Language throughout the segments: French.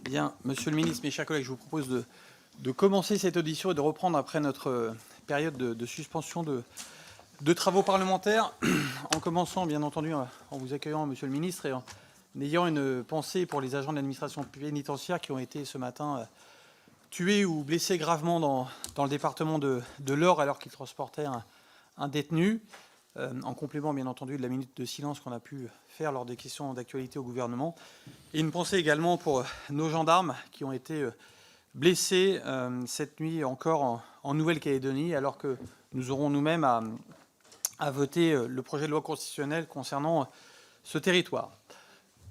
Bien, Monsieur le Ministre, mes chers collègues, je vous propose de commencer cette audition et de reprendre après notre période de suspension de travaux parlementaires, en commençant, bien entendu, en vous accueillant, Monsieur le Ministre, et en ayant une pensée pour les agents de l'administration pénitentiaire qui ont été ce matin tués ou blessés gravement dans le département de l'Eure alors qu'ils transportaient un détenu, en complément, bien entendu, de la minute de silence qu'on a pu faire lors des questions d'actualité au gouvernement. Et une pensée également pour nos gendarmes qui ont été blessés cette nuit encore en Nouvelle-Calédonie, alors que nous aurons nous-mêmes à voter le projet de loi constitutionnelle concernant ce territoire.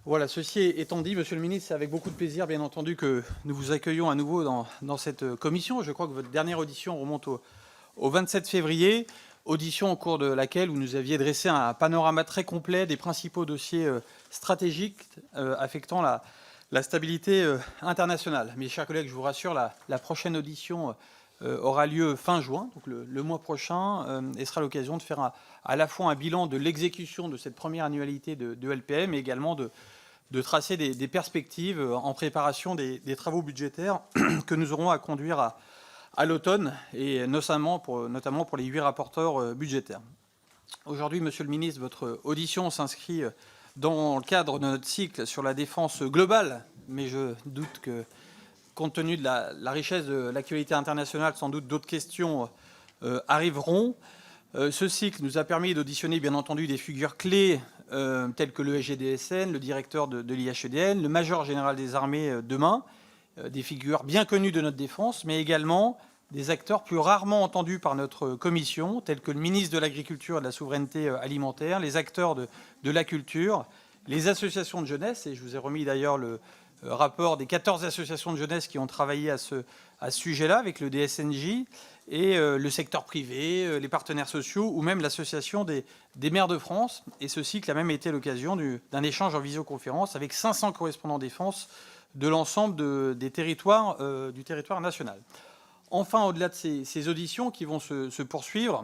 Voilà, ceci étant dit, Monsieur le Ministre, c'est avec beaucoup de plaisir, bien entendu, que nous vous accueillons à nouveau dans cette commission. Je crois que votre dernière audition remonte au 27 février, audition au cours de laquelle vous nous aviez dressé un panorama très complet des principaux dossiers stratégiques affectant la stabilité internationale. Mes chers collègues, je vous rassure, la prochaine audition aura lieu fin juin, donc le mois prochain, et sera l'occasion de faire à la fois un bilan de l'exécution de cette première annualité de LPM, mais également de tracer des perspectives en préparation des travaux budgétaires que nous aurons à conduire à l'automne, et notamment pour les 8 rapporteurs budgétaires. Aujourd'hui, Monsieur le Ministre, votre audition s'inscrit dans le cadre de notre cycle sur la défense globale, mais je doute que, compte tenu de la richesse de l'actualité internationale, sans doute d'autres questions arriveront. Ce cycle nous a permis d'auditionner, bien entendu, des figures clés telles que le SGDSN, le directeur de l'IHEDN, le major général des armées demain, des figures bien connues de notre défense, mais également des acteurs plus rarement entendus par notre commission, tels que le ministre de l'Agriculture et de la Souveraineté alimentaire, les acteurs de la culture, les associations de jeunesse, et je vous ai remis d'ailleurs le rapport des 14 associations de jeunesse qui ont travaillé à ce sujet-là avec le DSNJ, et le secteur privé, les partenaires sociaux, ou même l'association des maires de France. Et ce cycle a même été l'occasion d'un échange en visioconférence avec 500 correspondants défense de l'ensemble du territoire national. Enfin, au-delà de ces auditions qui vont se poursuivre,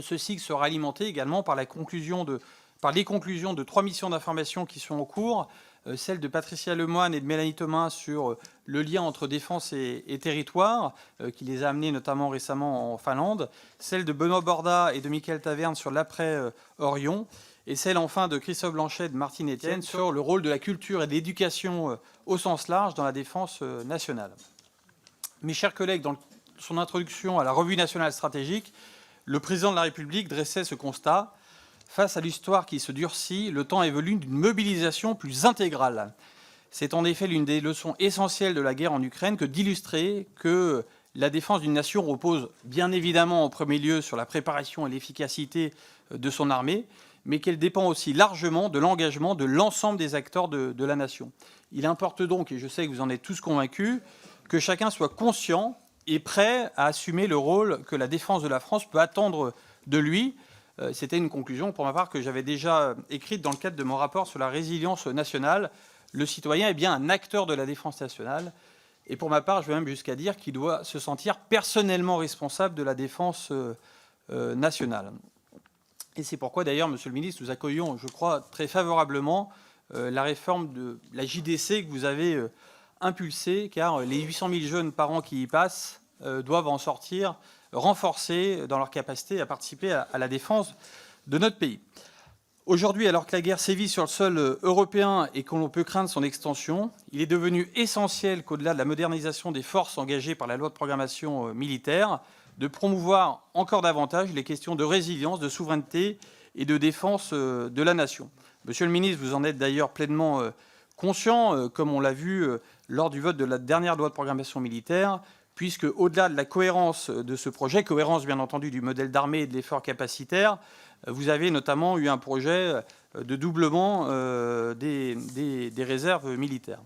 ce cycle sera alimenté également par les conclusions de 3 missions d'information qui sont en cours, celle de Patricia Lemoine et de Mélanie Thomas sur le lien entre défense et territoire, qui les a amenés notamment récemment en Finlande, celle de Benoît Borda et de Michael Taverne sur l'après-Orion, et celle enfin de Christophe Blanchet et de Martine Etienne sur le rôle de la culture et de l'éducation au sens large dans la défense nationale. Mes chers collègues, dans son introduction à la revue nationale stratégique, le président de la République dressait ce constat. Face à l'histoire qui se durcit, le temps est venu d'une mobilisation plus intégrale. C'est en effet l'une des leçons essentielles de la guerre en Ukraine que d'illustrer que la défense d'une nation repose bien évidemment en premier lieu sur la préparation et l'efficacité de son armée, mais qu'elle dépend aussi largement de l'engagement de l'ensemble des acteurs de la nation. Il importe donc, et je sais que vous en êtes tous convaincus, que chacun soit conscient et prêt à assumer le rôle que la défense de la France peut attendre de lui. C'était une conclusion, pour ma part, que j'avais déjà écrite dans le cadre de mon rapport sur la résilience nationale. Le citoyen est bien un acteur de la défense nationale. Et pour ma part, je vais même jusqu'à dire qu'il doit se sentir personnellement responsable de la défense nationale. Et c'est pourquoi, d'ailleurs, Monsieur le Ministre, nous accueillons, je crois, très favorablement la réforme de la JDC que vous avez impulsée, car les 800 000 jeunes par an qui y passent doivent en sortir renforcés dans leur capacité à participer à la défense de notre pays. Aujourd'hui, alors que la guerre sévit sur le sol européen et qu'on peut craindre son extension, il est devenu essentiel qu'au-delà de la modernisation des forces engagées par la loi de programmation militaire, de promouvoir encore davantage les questions de résilience, de souveraineté et de défense de la nation. Monsieur le ministre, vous en êtes d'ailleurs pleinement conscient, comme on l'a vu lors du vote de la dernière loi de programmation militaire, puisque, au-delà de la cohérence de ce projet, cohérence bien entendu du modèle d'armée et de l'effort capacitaire, vous avez notamment eu un projet de doublement des réserves militaires.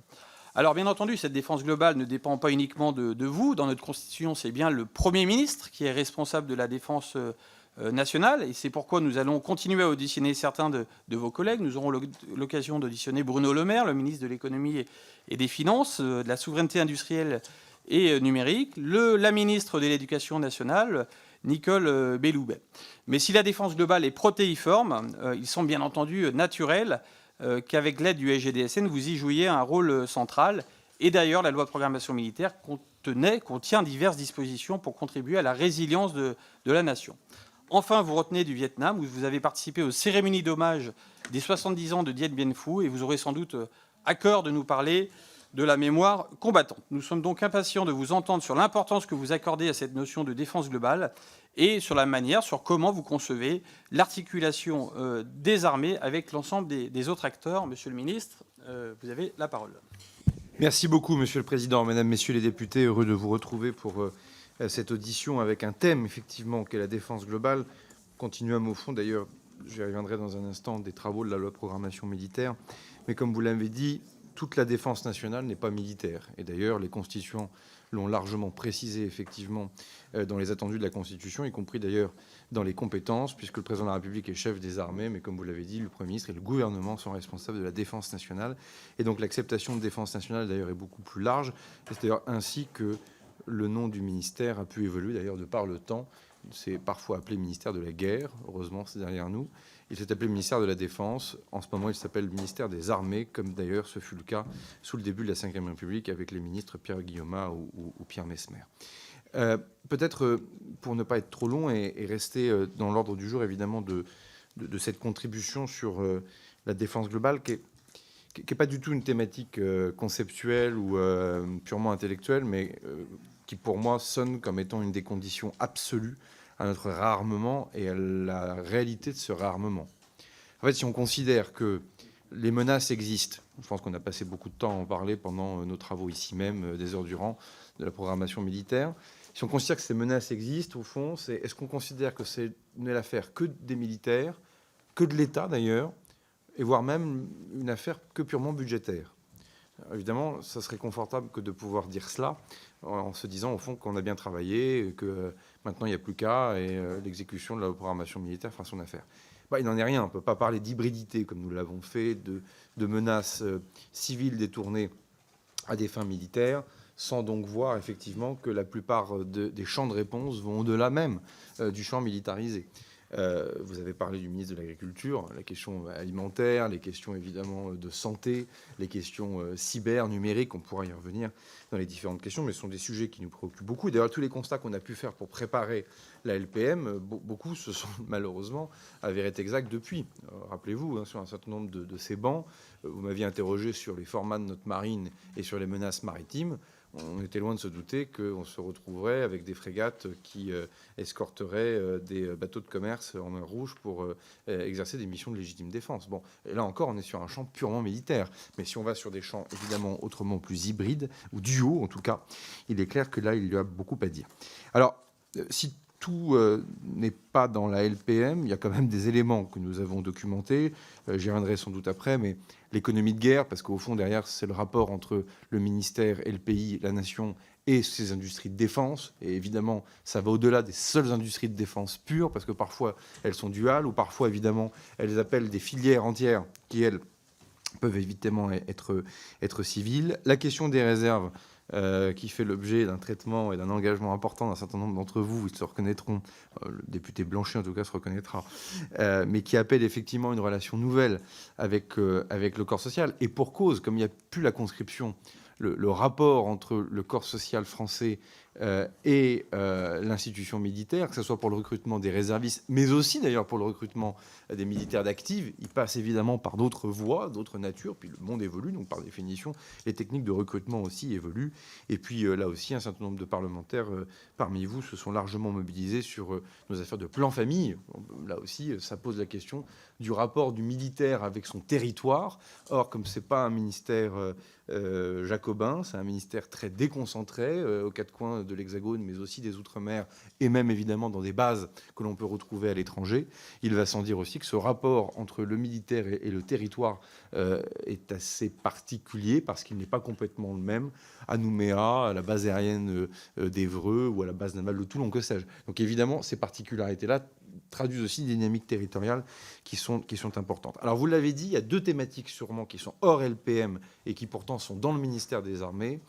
Alors bien entendu, cette défense globale ne dépend pas uniquement de vous. Dans notre Constitution, c'est bien le Premier ministre qui est responsable de la défense nationale, et c'est pourquoi nous allons continuer à auditionner certains de vos collègues. Nous aurons l'occasion d'auditionner Bruno Le Maire, le ministre de l'économie et des finances, de la souveraineté industrielle et numérique, la ministre de l'Éducation nationale, Nicole Belloubet. Mais si la défense globale est protéiforme, il semble bien entendu naturel qu'avec l'aide du SGDSN, vous y jouiez un rôle central Et d'ailleurs, la loi de programmation militaire contient diverses dispositions pour contribuer à la résilience de la nation. Enfin, vous retenez du Vietnam, où vous avez participé aux cérémonies d'hommage des 70 ans de Dien Bien Phu, et vous aurez sans doute à cœur de nous parler de la mémoire combattante. Nous sommes donc impatients de vous entendre sur l'importance que vous accordez à cette notion de défense globale et sur la manière, sur comment vous concevez l'articulation des armées avec l'ensemble des autres acteurs. Monsieur le ministre, vous avez la parole. Merci beaucoup, Monsieur le Président. Mesdames, Messieurs les députés, heureux de vous retrouver pour cette audition avec un thème, effectivement, qui est la défense globale. Continuum au fond, d'ailleurs, j'y reviendrai dans un instant, des travaux de la loi de programmation militaire. Mais comme vous l'avez dit, toute la défense nationale n'est pas militaire. Et d'ailleurs, les constituants l'ont largement précisé, effectivement, dans les attendus de la Constitution, y compris d'ailleurs dans les compétences, puisque le président de la République est chef des armées, mais comme vous l'avez dit, le Premier ministre et le gouvernement sont responsables de la défense nationale. Et donc l'acceptation de défense nationale, d'ailleurs, est beaucoup plus large. Et c'est d'ailleurs ainsi que le nom du ministère a pu évoluer, d'ailleurs, de par le temps. C'est parfois appelé ministère de la guerre, heureusement c'est derrière nous. Il s'est appelé ministère de la Défense. En ce moment, il s'appelle ministère des Armées, comme d'ailleurs ce fut le cas sous le début de la Ve République avec les ministres Pierre Guillaumat ou Pierre Messmer. Peut-être, pour ne pas être trop long et rester dans l'ordre du jour, évidemment, de cette contribution sur la défense globale, qui n'est pas du tout une thématique conceptuelle ou purement intellectuelle, mais qui, pour moi, sonne comme étant une des conditions absolues à notre réarmement et à la réalité de ce réarmement. En fait, si on considère que les menaces existent, je pense qu'on a passé beaucoup de temps à en parler pendant nos travaux ici même, des heures durant, de la programmation militaire. Si on considère que ces menaces existent, au fond, est-ce qu'on considère que ce n'est l'affaire que des militaires, que de l'État d'ailleurs, et voire même une affaire que purement budgétaire? Alors, évidemment, ça serait confortable que de pouvoir dire cela en se disant, au fond, qu'on a bien travaillé, que maintenant, il n'y a plus qu'à, et l'exécution de la programmation militaire fera son affaire. Il n'en est rien. On ne peut pas parler d'hybridité, comme nous l'avons fait, de menaces civiles détournées à des fins militaires, sans donc voir, effectivement, que la plupart des champs de réponse vont au-delà même du champ militarisé. Vous avez parlé du ministre de l'Agriculture, la question alimentaire, les questions évidemment de santé, les questions cyber, numériques, on pourra y revenir dans les différentes questions, mais ce sont des sujets qui nous préoccupent beaucoup. Et d'ailleurs, tous les constats qu'on a pu faire pour préparer la LPM, beaucoup se sont malheureusement avérés exacts depuis. Rappelez-vous, sur un certain nombre de ces bancs, vous m'aviez interrogé sur les formats de notre marine et sur les menaces maritimes. On était loin de se douter qu'on se retrouverait avec des frégates qui escorteraient des bateaux de commerce en mer Rouge pour exercer des missions de légitime défense. Bon, et là encore, on est sur un champ purement militaire. Mais si on va sur des champs évidemment autrement plus hybrides, ou duos en tout cas, il est clair que là, il y a beaucoup à dire. Alors, si tout n'est pas dans la LPM, il y a quand même des éléments que nous avons documentés. J'y reviendrai sans doute après, mais l'économie de guerre, parce qu'au fond, derrière, c'est le rapport entre le ministère et le pays, la nation, et ses industries de défense. Et évidemment, ça va au-delà des seules industries de défense pures, parce que parfois, elles sont duales, ou parfois, évidemment, elles appellent des filières entières qui, elles, peuvent évidemment être civiles. La question des réserves, qui fait l'objet d'un traitement et d'un engagement important d'un certain nombre d'entre vous, ils se reconnaîtront, le député Blanchet en tout cas se reconnaîtra, mais qui appelle effectivement une relation nouvelle avec le corps social. Et pour cause, comme il n'y a plus la conscription, le rapport entre le corps social français et l'institution militaire, que ce soit pour le recrutement des réservistes, mais aussi d'ailleurs pour le recrutement des militaires d'active, il passe évidemment par d'autres voies, d'autres natures, puis le monde évolue, donc par définition, les techniques de recrutement aussi évoluent. Et puis là aussi, un certain nombre de parlementaires parmi vous se sont largement mobilisés sur nos affaires de plan famille. Là aussi, ça pose la question du rapport du militaire avec son territoire. Or, comme ce n'est pas un ministère jacobin, c'est un ministère très déconcentré aux quatre coins de l'Hexagone, mais aussi des Outre-mer, et même évidemment dans des bases que l'on peut retrouver à l'étranger. Il va sans dire aussi que ce rapport entre le militaire et le territoire est assez particulier, parce qu'il n'est pas complètement le même à Nouméa, à la base aérienne d'Évreux ou à la base navale de Toulon, que sais-je. Donc évidemment, ces particularités-là traduisent aussi des dynamiques territoriales qui sont importantes. Alors vous l'avez dit, il y a deux thématiques sûrement qui sont hors LPM et qui pourtant sont dans le ministère des Armées.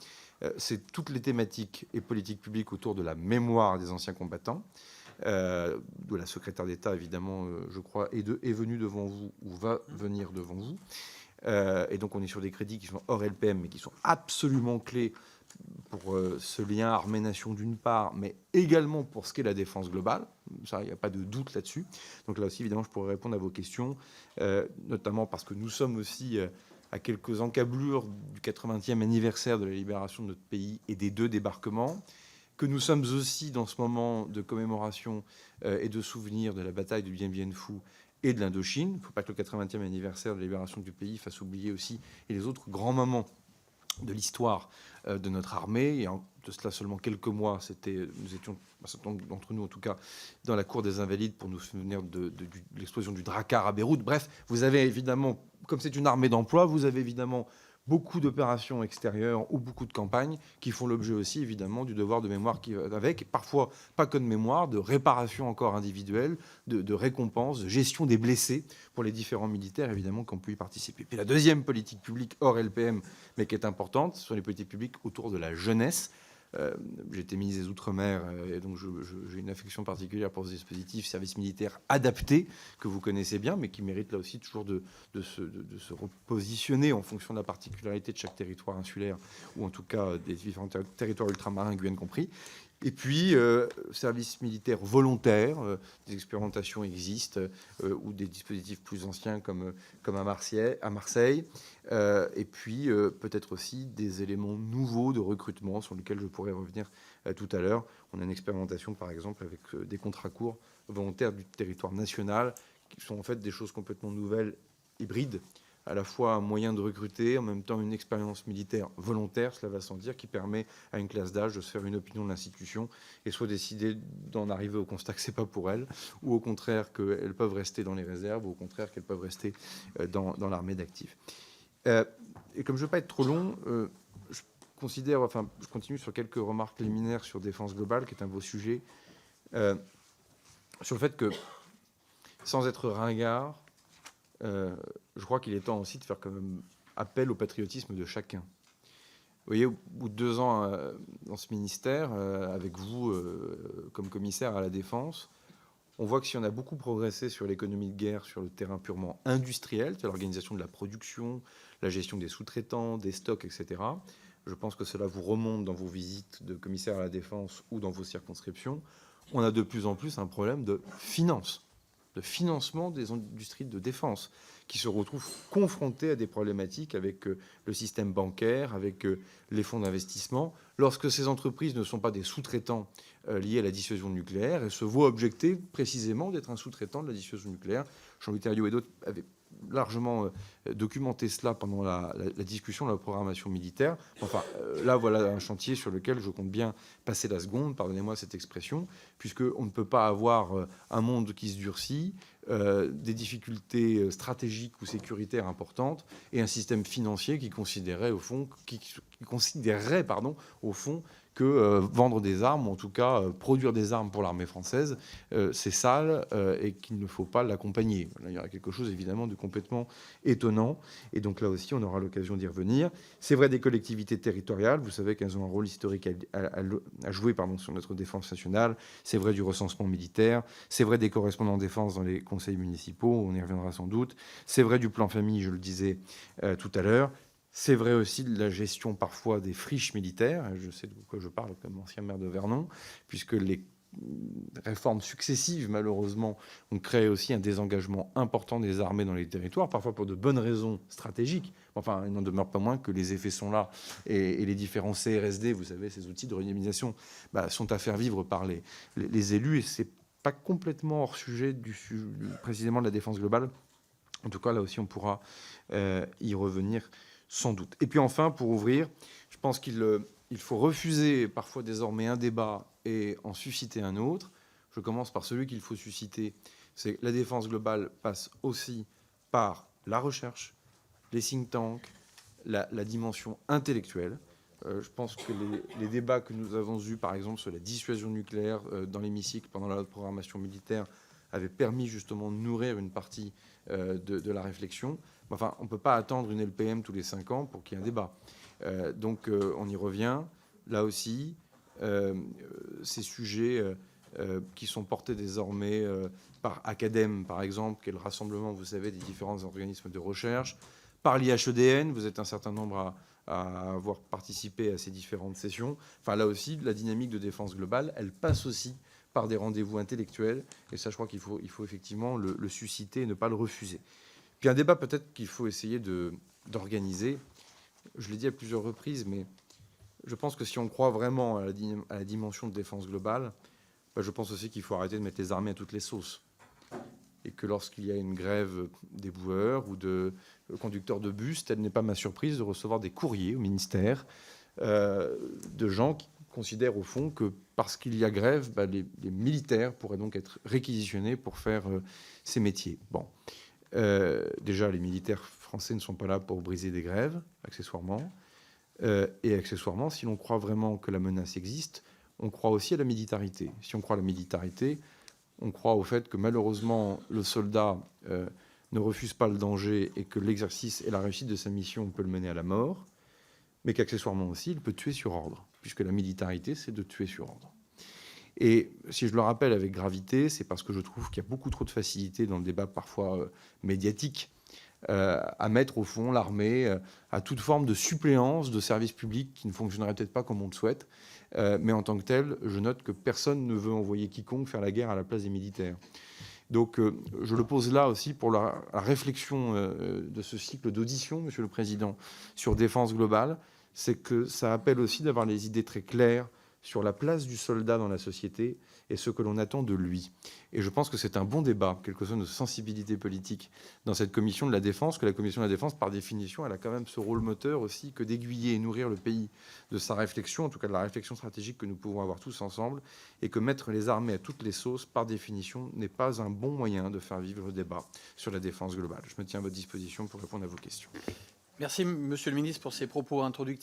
C'est toutes les thématiques et politiques publiques autour de la mémoire des anciens combattants, de la secrétaire d'État évidemment, je crois, est venue devant vous ou va venir devant vous. Et donc on est sur des crédits qui sont hors LPM, mais qui sont absolument clés pour ce lien armée-nation d'une part, mais également pour ce qu'est la défense globale. Ça, il n'y a pas de doute là-dessus. Donc là aussi, évidemment, je pourrais répondre à vos questions, notamment parce que nous sommes aussi à quelques encablures du 80e anniversaire de la libération de notre pays et des 2 débarquements, que nous sommes aussi dans ce moment de commémoration et de souvenir de la bataille de Dien Bien Phu et de l'Indochine. Il ne faut pas que le 80e anniversaire de la libération du pays fasse oublier aussi et les autres grands moments de l'histoire de notre armée. Et de cela seulement quelques mois, nous étions, un certain nombre d'entre nous en tout cas, dans la cour des Invalides pour nous souvenir de l'explosion du Drakkar à Beyrouth. Bref, vous avez évidemment, comme c'est une armée d'emploi, vous avez évidemment beaucoup d'opérations extérieures ou beaucoup de campagnes qui font l'objet aussi, évidemment, du devoir de mémoire qui va avec, parfois pas que de mémoire, de réparation encore individuelle, de récompense, de gestion des blessés pour les différents militaires, évidemment, qui ont pu y participer. Puis la deuxième politique publique hors LPM, mais qui est importante, ce sont les politiques publiques autour de la jeunesse. J'ai été ministre des Outre-mer et donc j'ai une affection particulière pour ce dispositif service militaire adapté que vous connaissez bien, mais qui mérite là aussi toujours de se repositionner en fonction de la particularité de chaque territoire insulaire ou en tout cas des différents territoires ultramarins, Guyane compris. Et puis, service militaire volontaire, des expérimentations existent, ou des dispositifs plus anciens comme à Marseille. Et puis, peut-être aussi des éléments nouveaux de recrutement sur lesquels je pourrais revenir tout à l'heure. On a une expérimentation, par exemple, avec des contrats courts volontaires du territoire national, qui sont en fait des choses complètement nouvelles, hybrides, à la fois un moyen de recruter, en même temps une expérience militaire volontaire, cela va sans dire, qui permet à une classe d'âge de se faire une opinion de l'institution et soit décider d'en arriver au constat que ce n'est pas pour elles, ou au contraire qu'elles peuvent rester dans les réserves, ou au contraire qu'elles peuvent rester dans l'armée d'actifs. Et comme je ne veux pas être trop long, je continue sur quelques remarques liminaires sur défense globale, qui est un beau sujet, sur le fait que, sans être ringard, je crois qu'il est temps aussi de faire quand même appel au patriotisme de chacun. Vous voyez, au bout de 2 ans dans ce ministère, avec vous comme commissaire à la Défense, on voit que si on a beaucoup progressé sur l'économie de guerre, sur le terrain purement industriel, c'est l'organisation de la production, la gestion des sous-traitants, des stocks, etc., je pense que cela vous remonte dans vos visites de commissaire à la Défense ou dans vos circonscriptions, on a de plus en plus un problème de finance, de financement des industries de défense, qui se retrouvent confrontés à des problématiques avec le système bancaire, avec les fonds d'investissement, lorsque ces entreprises ne sont pas des sous-traitants liés à la dissuasion nucléaire et se voient objecter précisément d'être un sous-traitant de la dissuasion nucléaire. Jean-Louis Thériault et d'autres avaient largement documenté cela pendant la discussion de la programmation militaire. Enfin, là, voilà un chantier sur lequel je compte bien passer la seconde, pardonnez-moi cette expression, puisqu'on ne peut pas avoir un monde qui se durcit, des difficultés stratégiques ou sécuritaires importantes et un système financier qui considérerait, au fond, que vendre des armes, ou en tout cas produire des armes pour l'armée française, c'est sale et qu'il ne faut pas l'accompagner. Là, il y aura quelque chose évidemment de complètement étonnant. Et donc là aussi, on aura l'occasion d'y revenir. C'est vrai des collectivités territoriales. Vous savez qu'elles ont un rôle historique à jouer sur notre défense nationale. C'est vrai du recensement militaire. C'est vrai des correspondants de défense dans les conseils municipaux. On y reviendra sans doute. C'est vrai du plan famille, je le disais tout à l'heure. C'est vrai aussi de la gestion parfois des friches militaires. Je sais de quoi je parle comme ancien maire de Vernon, puisque les réformes successives, malheureusement, ont créé aussi un désengagement important des armées dans les territoires, parfois pour de bonnes raisons stratégiques. Enfin, il n'en demeure pas moins que les effets sont là. Et les différents CRSD, vous savez, ces outils de redynamisation, sont à faire vivre par les élus. Et ce n'est pas complètement hors sujet précisément de la défense globale. En tout cas, là aussi, on pourra y revenir sans doute. Et puis enfin, pour ouvrir, je pense qu'il faut refuser parfois désormais un débat et en susciter un autre. Je commence par celui qu'il faut susciter. C'est que la défense globale passe aussi par la recherche, les think tanks, la dimension intellectuelle. Je pense que les débats que nous avons eus, par exemple, sur la dissuasion nucléaire dans l'hémicycle pendant la programmation militaire, avaient permis justement de nourrir une partie de la réflexion. Enfin, on ne peut pas attendre une LPM tous les 5 ans pour qu'il y ait un débat. Donc, on y revient. Là aussi, ces sujets qui sont portés désormais par Academ, par exemple, qui est le rassemblement, vous savez, des différents organismes de recherche, par l'IHEDN. Vous êtes un certain nombre à avoir participé à ces différentes sessions. Enfin, là aussi, la dynamique de défense globale, elle passe aussi par des rendez-vous intellectuels. Et ça, je crois qu'il faut effectivement le susciter et ne pas le refuser. Puis un débat peut-être qu'il faut essayer d'organiser. Je l'ai dit à plusieurs reprises, mais je pense que si on croit vraiment à la dimension de défense globale, je pense aussi qu'il faut arrêter de mettre les armées à toutes les sauces. Et que lorsqu'il y a une grève des boueurs ou de conducteurs de bus, telle n'est pas ma surprise de recevoir des courriers au ministère de gens qui considèrent au fond que parce qu'il y a grève, les militaires pourraient donc être réquisitionnés pour faire ces métiers. Bon, déjà, les militaires français ne sont pas là pour briser des grèves, accessoirement. Et accessoirement, si l'on croit vraiment que la menace existe, on croit aussi à la militarité. Si on croit à la militarité, on croit au fait que malheureusement le soldat ne refuse pas le danger et que l'exercice et la réussite de sa mission peut le mener à la mort, mais qu'accessoirement aussi il peut tuer sur ordre, puisque la militarité c'est de tuer sur ordre. Et si je le rappelle avec gravité, c'est parce que je trouve qu'il y a beaucoup trop de facilité dans le débat parfois médiatique à mettre au fond l'armée à toute forme de suppléance de services publics qui ne fonctionnerait peut-être pas comme on le souhaite. Mais en tant que tel, je note que personne ne veut envoyer quiconque faire la guerre à la place des militaires. Donc je le pose là aussi pour la réflexion de ce cycle d'audition, Monsieur le Président, sur défense globale. C'est que ça appelle aussi d'avoir les idées très claires sur la place du soldat dans la société et ce que l'on attend de lui. Et je pense que c'est un bon débat, quelle que soit notre sensibilité politique, dans cette commission de la défense, que la commission de la défense, par définition, elle a quand même ce rôle moteur aussi que d'aiguiller et nourrir le pays de sa réflexion, en tout cas de la réflexion stratégique que nous pouvons avoir tous ensemble, et que mettre les armées à toutes les sauces, par définition, n'est pas un bon moyen de faire vivre le débat sur la défense globale. Je me tiens à votre disposition pour répondre à vos questions. Merci, Monsieur le Ministre, pour ces propos introductifs.